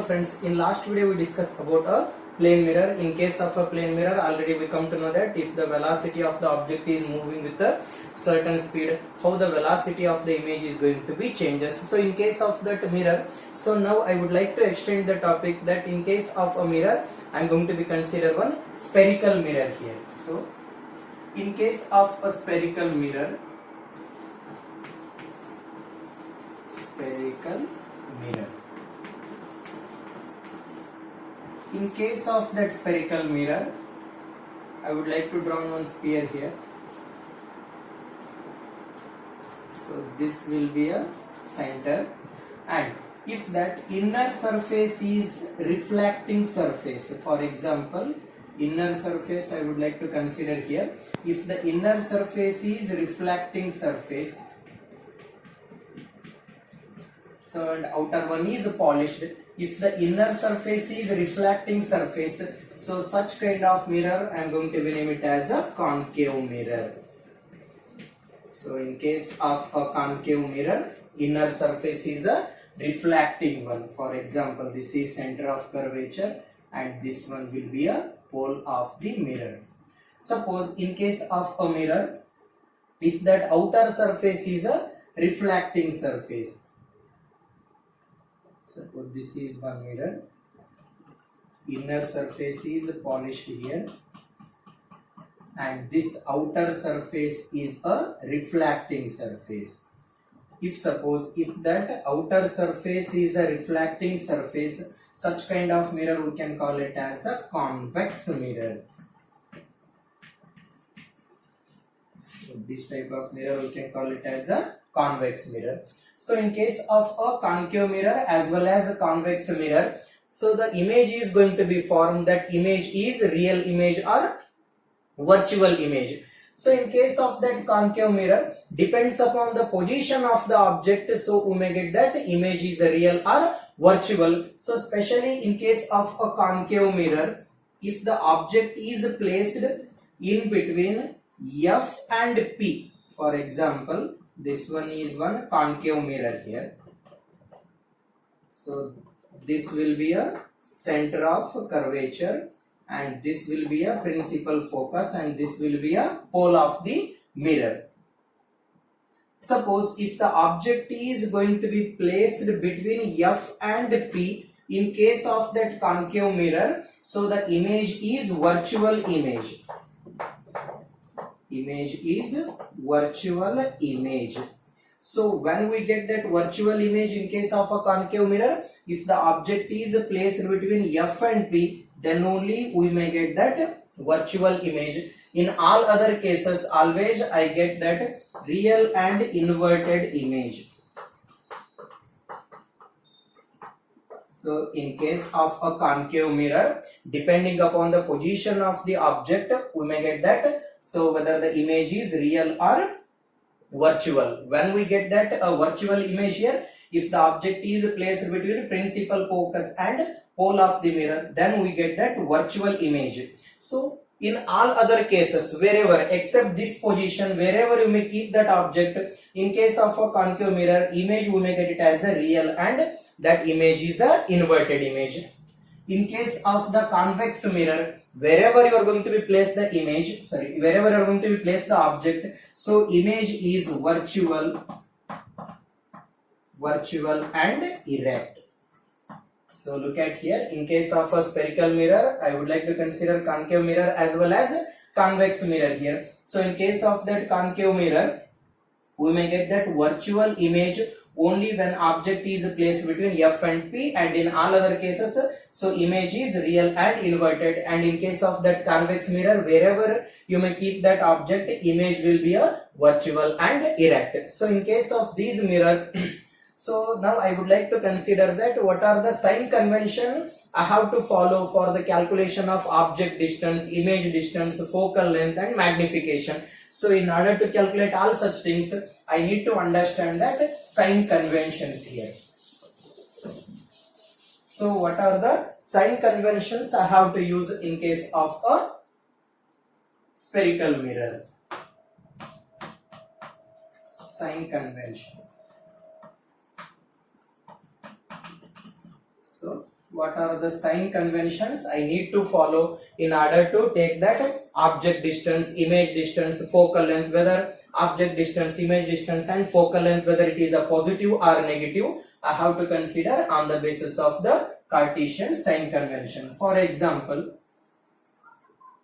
friends, in last video we discussed about a plane mirror. In case of a plane mirror, already we come to know that if the velocity of the object is moving with a certain speed, how the velocity of the image is going to be changes. So in case of that mirror, so now I would like to extend the topic that in case of a mirror, I am going to be consider one spherical mirror here. So in case of a spherical mirror, in case of that spherical mirror, I would like to draw one sphere here. So this will be a center, and if that inner surface is reflecting surface, for example, inner surface I would like to consider here. If the inner surface is reflecting surface, so and outer one is polished. If the inner surface is reflecting surface, so such kind of mirror I am going to name it as a concave mirror. So in case of a concave mirror, inner surface is a reflecting one. For example, this is center of curvature and this one will be a pole of the mirror. Suppose in case of a mirror, if that outer surface is a reflecting surface, suppose this is one mirror, inner surface is polished here and this outer surface is a reflecting surface. If that outer surface is a reflecting surface, such kind of mirror we can call it as a convex mirror. So this type of mirror we can call it as a convex mirror. So in case of a concave mirror as well as a convex mirror, so the image is going to be formed. That image is real image or virtual image. So in case of that concave mirror, depends upon the position of the object, so we may get that image is a real or virtual. So especially in case of a concave mirror, if the object is placed in between F and P, for example, this one is one concave mirror here. So this will be a center of curvature and this will be a principal focus and this will be a pole of the mirror. Suppose if the object is going to be placed between F and P, in case of that concave mirror, so the image is virtual image. Image is virtual image. So when we get that virtual image in case of a concave mirror, if the object is placed between F and P, then only we may get that virtual image. In all other cases, always I get that real and inverted image. So in case of a concave mirror, depending upon the position of the object, we may get that. So whether the image is real or virtual. When we get that a virtual image here, if the object is placed between principal focus and pole of the mirror, then we get that virtual image. So in all other cases, wherever except this position, wherever you may keep that object, in case of a concave mirror, image we may get it as a real and that image is a inverted image. In case of the convex mirror, wherever you are going to be place the image, wherever you are going to be place the object, so image is virtual and erect. So look at here, in case of a spherical mirror, I would like to consider concave mirror as well as convex mirror here. So in case of that concave mirror, we may get that virtual image only when object is placed between F and P, and in all other cases, so image is real and inverted. And in case of that convex mirror, wherever you may keep that object, image will be a virtual and erect. So in case of these mirror, so now I would like to consider that what are the sign convention I have to follow for the calculation of object distance, image distance, focal length and magnification. So in order to calculate all such things, I need to understand that sign conventions here. So what are the sign conventions I have to use in case of a spherical mirror? Sign convention. So what are the sign conventions I need to follow in order to take that object distance, image distance, focal length, whether object distance, image distance and focal length, whether it is a positive or negative, I have to consider on the basis of the Cartesian sign convention. For example,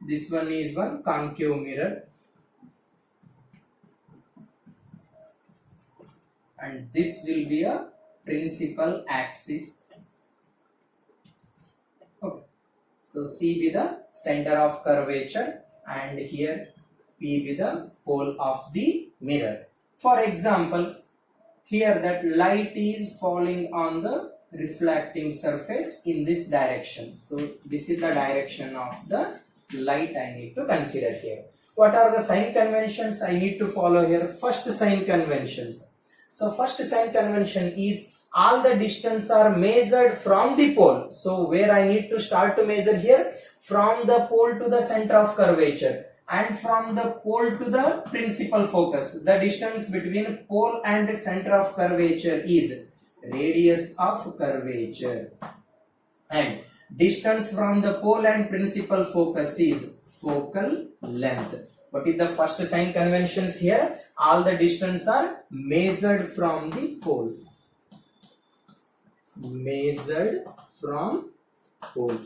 this one is one concave mirror and this will be a principal axis. Okay, so C be the center of curvature and here P be the pole of the mirror. For example, here that light is falling on the reflecting surface in this direction. So this is the direction of the light I need to consider here. What are the sign conventions I need to follow here? First sign conventions. So first sign convention is all the distance are measured from the pole. So where I need to start to measure here? From the pole to the center of curvature and from the pole to the principal focus. The distance between pole and the center of curvature is radius of curvature, and distance from the pole and principal focus is focal length. What is the first sign conventions here? All the distance are measured from the pole. Measured from pole.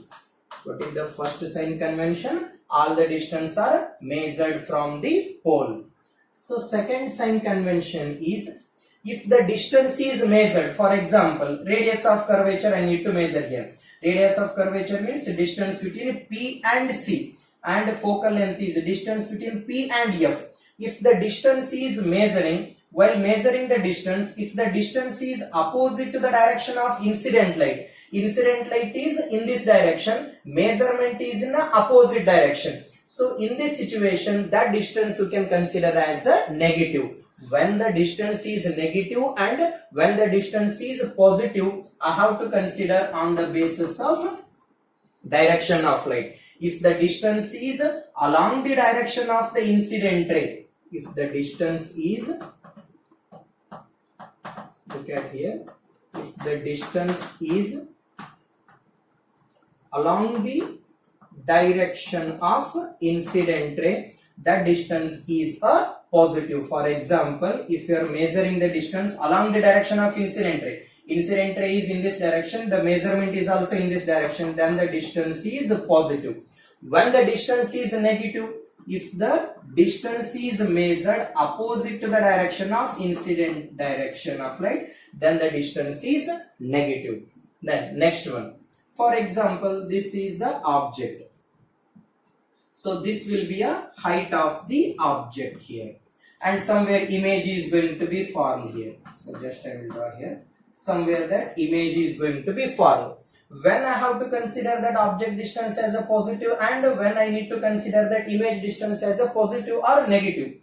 What is the first sign convention? All the distance are measured from the pole. So second sign convention is if the distance is measured, for example, radius of curvature I need to measure here. Radius of curvature means distance between P and C, and focal length is distance between P and F. If the distance is measuring, while measuring the distance, if the distance is opposite to the direction of incident light is in this direction, measurement is in the opposite direction. So in this situation, that distance you can consider as a negative. When the distance is negative and when the distance is positive, I have to consider on the basis of direction of light. If the distance is along the direction of the incident ray, if the distance is, look at here, if the distance is along the direction of incident ray, that distance is a positive. For example, if you are measuring the distance along the direction of incident ray is in this direction, the measurement is also in this direction, then the distance is positive. When the distance is negative, if the distance is measured opposite to the direction of incident direction of light, then the distance is negative. Then next one, for example, this is the object. So this will be a height of the object here, and somewhere image is going to be formed here. So just I will draw here. Somewhere that image is going to be formed. When I have to consider that object distance as a positive and when I need to consider that image distance as a positive or negative.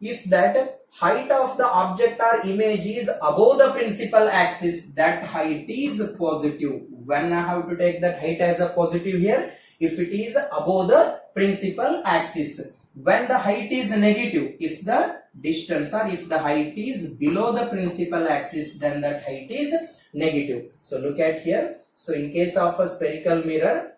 If that height of the object or image is above the principal axis, that height is positive. When I have to take that height as a positive here, if it is above the principal axis. When the height is negative, if the distance or if the height is below the principal axis, then that height is negative. So look at here. So in case of a spherical mirror,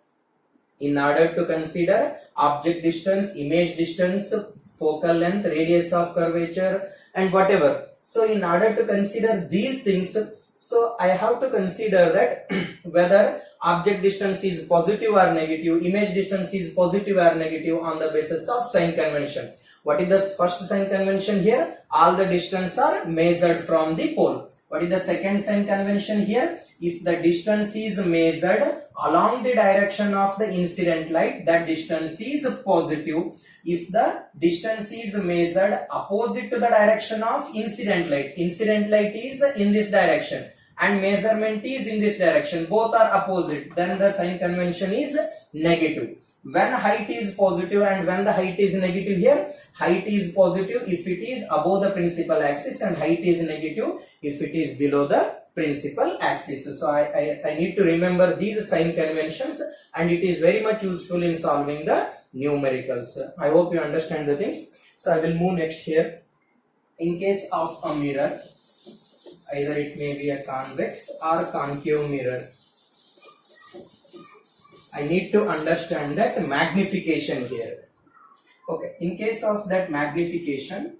in order to consider object distance, image distance, focal length, radius of curvature and whatever. So in order to consider these things, so I have to consider that whether object distance is positive or negative, image distance is positive or negative on the basis of sign convention. What is the first sign convention here? All the distance are measured from the pole. What is the second sign convention here? If the distance is measured along the direction of the incident light, that distance is positive. If the distance is measured opposite to the direction of incident light is in this direction and measurement is in this direction, both are opposite, then the sign convention is negative. When height is positive and when the height is negative here, height is positive if it is above the principal axis and height is negative if it is below the principal axis. So I need to remember these sign conventions and it is very much useful in solving the numericals. I hope you understand the things. So I will move next here. In case of a mirror, either it may be a convex or concave mirror. I need to understand that magnification here. Okay, in case of that magnification,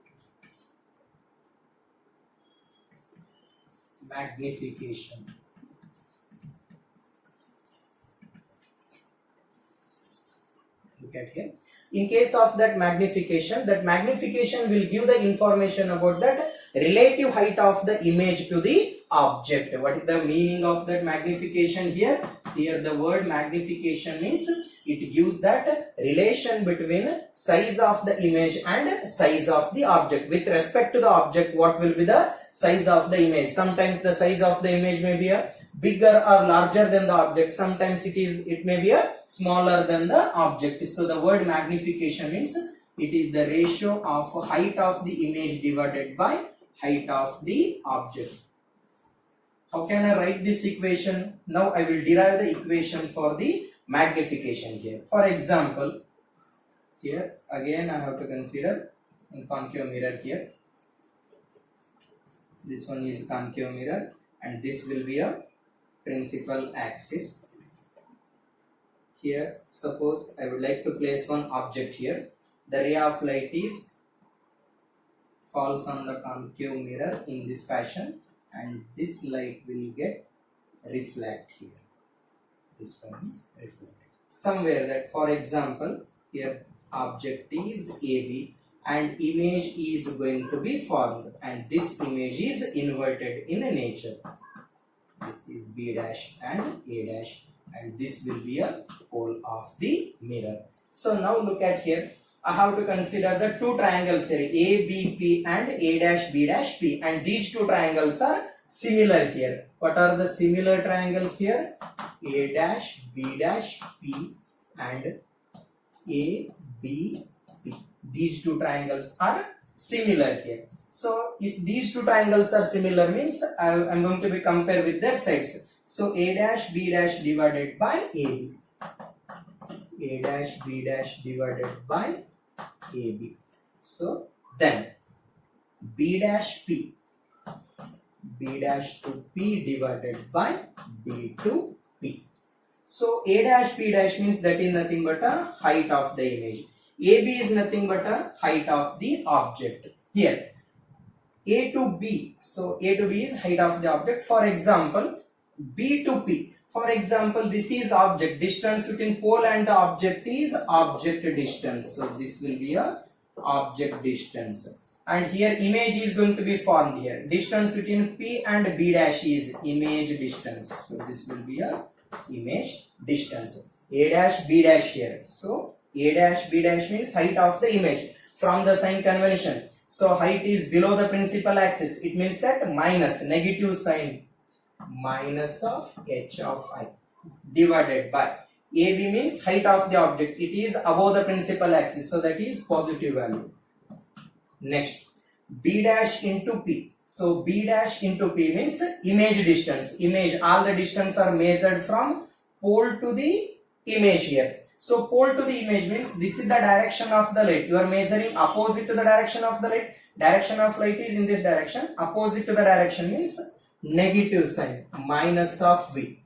look at here. In case of that magnification will give the information about that relative height of the image to the object. What is the meaning of that magnification here? Here the word magnification means it gives that relation between size of the image and size of the object. With respect to the object, what will be the size of the image? Sometimes the size of the image may be a bigger or larger than the object. Sometimes it may be a smaller than the object. So the word magnification means it is the ratio of height of the image divided by height of the object. How can I write this equation? Now I will derive the equation for the magnification here. For example, here again I have to consider a concave mirror here. This one is concave mirror and this will be a principal axis. Here suppose I would like to place one object here. The ray of light falls on the concave mirror in this fashion, and this light will get reflect here. This one is reflected somewhere. That for example here object is AB and image is going to be formed, and this image is inverted in nature. This is B dash and A dash, and this will be a pole of the mirror. So now look at here. I have to consider the two triangles here, ABP and A dash B dash P, and these two triangles are similar here. What are the similar triangles here? A dash B dash P and A B P. These two triangles are similar here. So if these two triangles are similar means I am going to be compare with their sides. So A dash B dash divided by AB. A dash B dash divided by AB. So then B dash P. B dash to P divided by B to P. So A dash B dash means that is nothing but a height of the image. AB is nothing but a height of the object. Here A to B. So A to B is height of the object. For example, B to P. For example, this is object. Distance between pole and the object is object distance. So this will be a object distance. And here image is going to be formed here. Distance between P and B dash is image distance. So this will be a image distance. A dash B dash here. So A dash B dash means height of the image from the sign convention. So height is below the principal axis. It means that minus, negative sign, minus of h of I divided by AB means height of the object. It is above the principal axis. So that is positive value. Next, B dash into P. So B dash into P means image distance. Image, all the distance are measured from pole to the image here. So pole to the image means this is the direction of the light. You are measuring opposite to the direction of the light. Direction of light is in this direction. Opposite to the direction means negative sign, minus of V.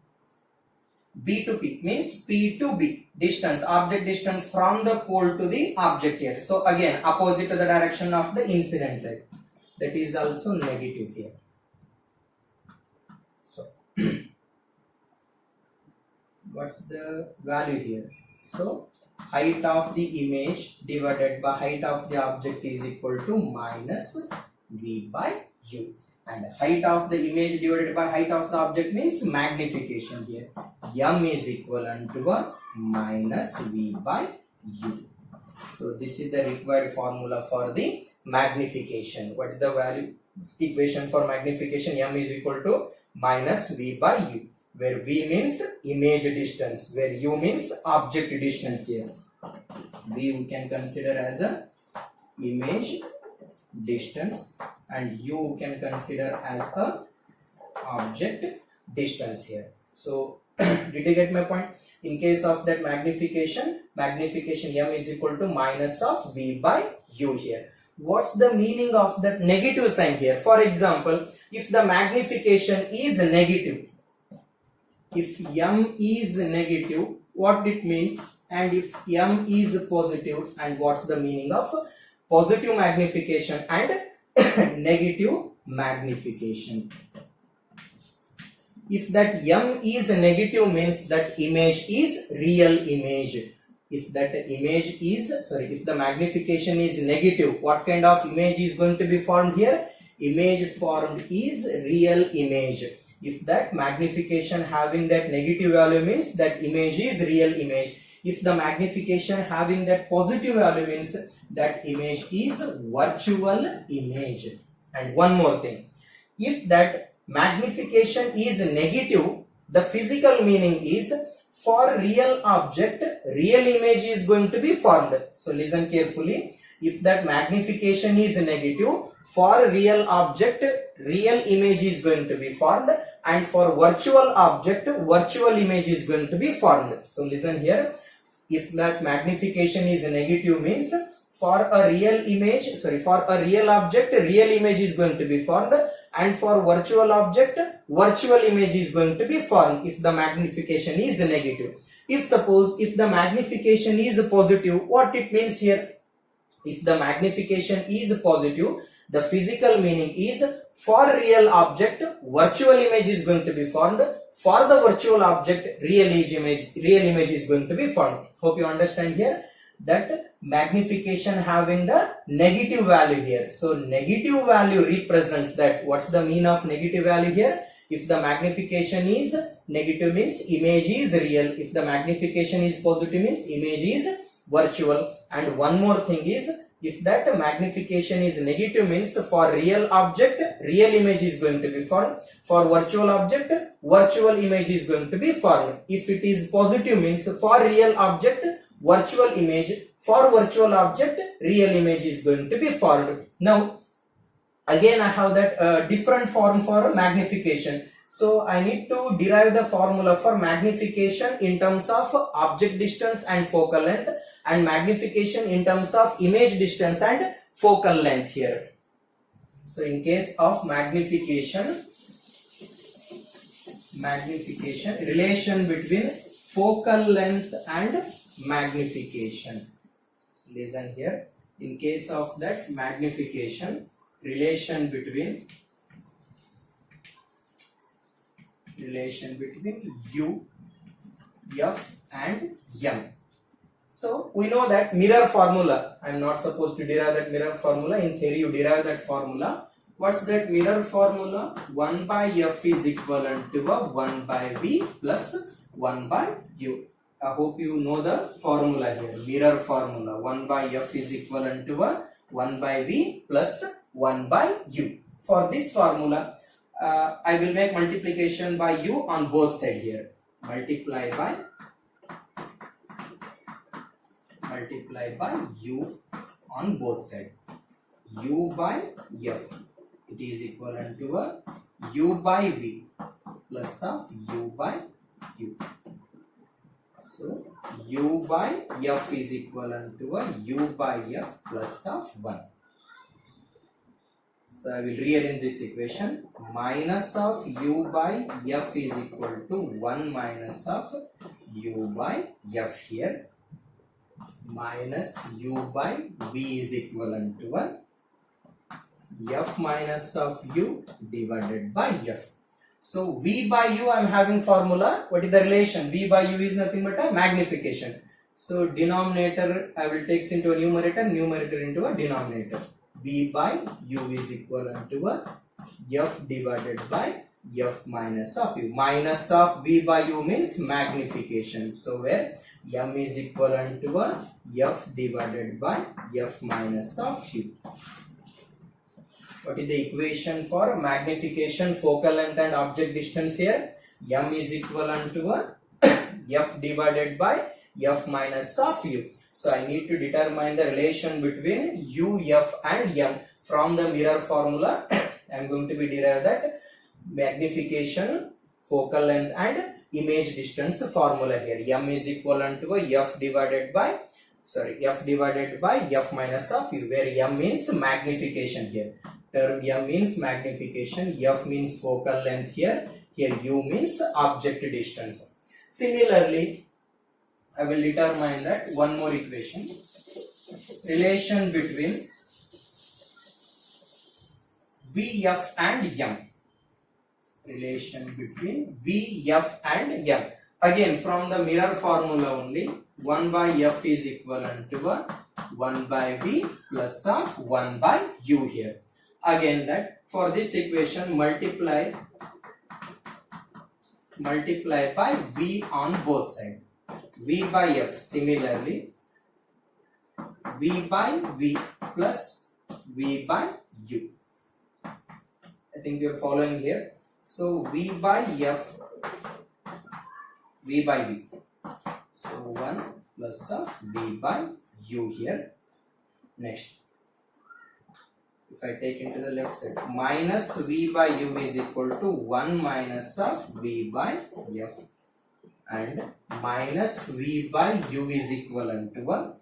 B to P means P to B, distance, object distance from the pole to the object here. So again opposite to the direction of the incident light. That is also negative here. So what's the value here? So height of the image divided by height of the object is equal to minus V by U. And height of the image divided by height of the object means magnification here. M is equivalent to a minus V by U. So this is the required formula for the magnification. What is the value equation for magnification? M is equal to minus V by U, where V means image distance, where U means object distance here. V we can consider as a image distance and U can consider as a object distance here. So did you get my point? In case of that magnification M is equal to minus of V by U here. What's the meaning of that negative sign here? For example, if the magnification is negative, if M is negative, what it means, and if m is positive, and what's the meaning of positive magnification and negative magnification. If that m is negative means that image is real image. If that image is, if the magnification is negative, what kind of image is going to be formed here? Image formed is real image. If that magnification having that negative value means that image is real image. If the magnification having that positive value means that image is virtual image. And one more thing, if that magnification is negative, the physical meaning is for real object, real image is going to be formed. So listen carefully. If that magnification is negative, for real object, real image is going to be formed, and for virtual object, virtual image is going to be formed. So listen here. If that magnification is negative means for a real image, for a real object, real image is going to be formed, and for virtual object, virtual image is going to be formed if the magnification is negative. If the magnification is positive, what it means here? If the magnification is positive, the physical meaning is for real object, virtual image is going to be formed. For the virtual object, real image is going to be formed. Hope you understand here that magnification having the negative value here. So negative value represents that. What's the mean of negative value here? If the magnification is negative means image is real. If the magnification is positive means image is virtual. And one more thing is, if that magnification is negative means for real object, real image is going to be formed. For virtual object, virtual image is going to be formed. If it is positive means for real object, virtual image, for virtual object, real image is going to be formed. Now again I have that different form for magnification. So I need to derive the formula for magnification in terms of object distance and focal length, and magnification in terms of image distance and focal length here. So in case of magnification, relation between focal length and magnification. So listen here. In case of that magnification, relation between u, f and m. So we know that mirror formula. I am not supposed to derive that mirror formula. In theory you derive that formula. What's that mirror formula? 1 by f is equivalent to a 1 by v plus 1 by u. I hope you know the formula here. Mirror formula. 1 by f is equivalent to a 1 by v plus 1 by u. For this formula, I will make multiplication by u on both sides here. Multiply by u on both sides. U by f. It is equivalent to a u by v plus of u by u. So u by f is equivalent to a u by f plus of 1. So I will rearrange this equation. Minus of u by f is equal to 1 minus of u by f here. Minus u by v is equivalent to 1 f minus of u divided by f. So v by u I am having formula. What is the relation? V by u is nothing but a magnification. So denominator I will take into a numerator, numerator into a denominator. V by u is equivalent to a f divided by f minus of u. Minus of v by u means magnification. So where m is equivalent to a f divided by f minus of u. What is the equation for magnification, focal length and object distance here? M is equivalent to a f divided by f minus of u. So I need to determine the relation between u, f and m. From the mirror formula, I am going to be derive that magnification, focal length and image distance formula here. M is equivalent to a f divided by f minus of u, where m means magnification here. Term m means magnification, f means focal length here. Here u means object distance. Similarly, I will determine that one more equation. Relation between V, F and M. Relation between V, F and M. Again, from the mirror formula only, 1 by F is equivalent to 1 by V plus of 1 by U here. Again, that for this equation multiply by V on both sides. V by F, similarly V by V plus V by U. I think you are following here. So V by F, V by V. So 1 plus of V by U here. Next, if I take into the left side, minus V by U is equal to 1 minus of V by F, and minus V by U is equivalent to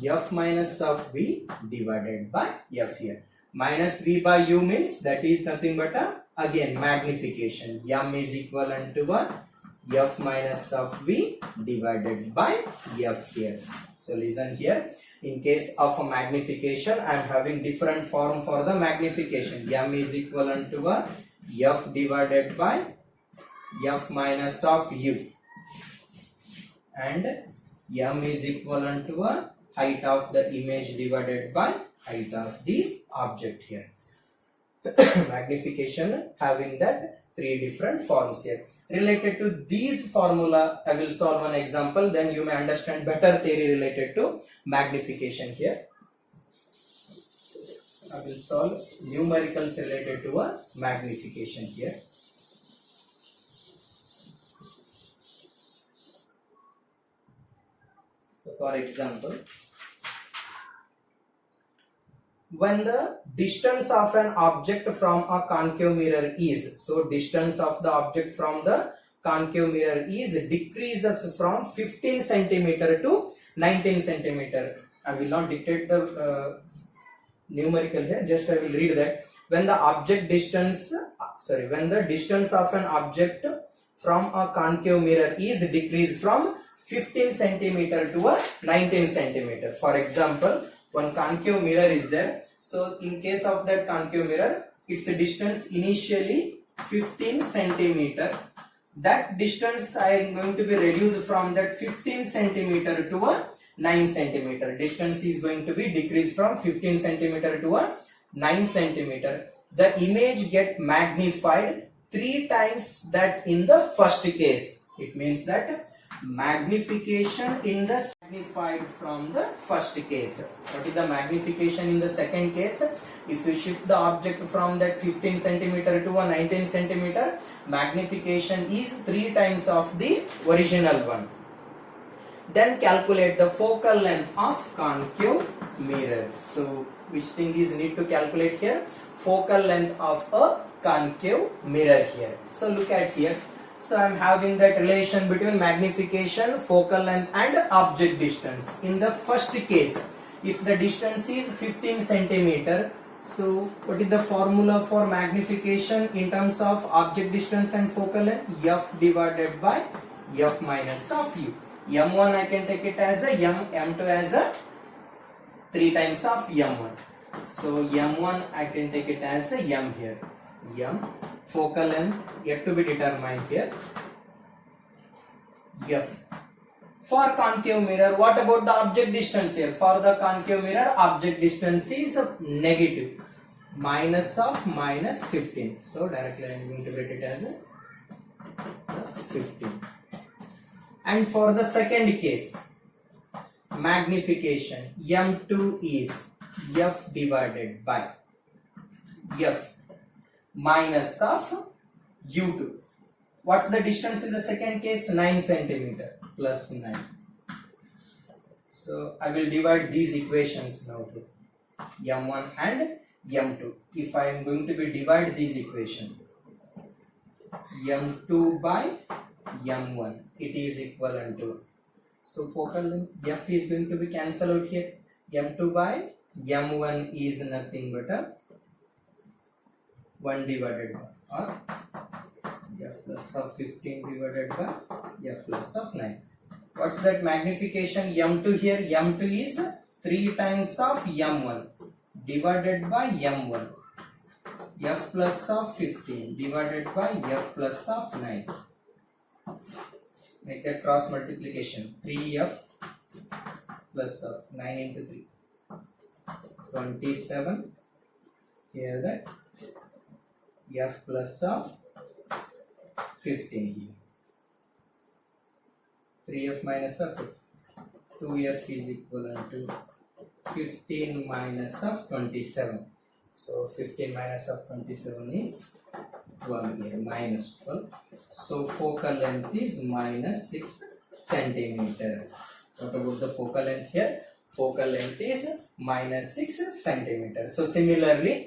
F minus of V divided by F here. Minus V by U means that is nothing but again magnification. M is equivalent to F minus of V divided by F here. So listen here. In case of a magnification, I am having different form for the magnification. M is equivalent to F divided by F minus of U, and M is equivalent to height of the image divided by height of the object here. Magnification having that three different forms here. Related to these formula, I will solve one example, then you may understand better theory related to magnification here. I will solve numericals related to a magnification here. So for example, when the distance of an object from a concave mirror is, so distance of the object from the concave mirror is decreases from 15 centimeter to 19 centimeter. I will not dictate the numerical here, just I will read that. When the distance of an object from a concave mirror is decreased from 15 centimeter to 19 centimeter. For example, one concave mirror is there. So in case of that concave mirror, its distance initially 15 centimeter. That distance I am going to be reduced from that 15 centimeter to 9 centimeter. Distance is going to be decreased from 15 centimeter to 9 centimeter. The image get magnified 3 times that in the first case. It means that magnification in the magnified from the first case. What is the magnification in the second case? If you shift the object from that 15 centimeter to a 19 centimeter, magnification is 3 times of the original one. Then calculate the focal length of concave mirror. So which thing is need to calculate here? Focal length of a concave mirror here. So look at here. So I am having that relation between magnification, focal length and object distance. In the first case, if the distance is 15 centimeter, so what is the formula for magnification in terms of object distance and focal length? F divided by F minus of U. M1 I can take it as a M, M2 as a 3 times of M1. So M1 I can take it as a M here. M, focal length yet to be determined here. F. For concave mirror, what about the object distance here? For the concave mirror, object distance is negative, minus of minus 15. So directly I am going to write it as a plus 15. And for the second case, magnification, M2 is F divided by F minus of U2. What's the distance in the second case? 9 centimeter plus 9. So I will divide these equations now to M1 and M2. If I am going to be divide these equations, M2 by M1, it is equivalent to, so focal length F is going to be cancelled out here. M2 by M1 is nothing but a 1 divided by, or F plus of 15 divided by F plus of 9. What's that magnification? M2 here, M2 is 3 times of M1 divided by M1. F plus of 15 divided by F plus of 9. Make that cross multiplication. 3F plus of 9 into 3. 27. Here that F plus of 15 here. 3F minus of 2F is equivalent to 15 minus of 27. So 15 minus of 27 is 12 here, minus 12. So focal length is minus 6 centimeter. What about the focal length here? Focal length is minus 6 centimeter. So similarly,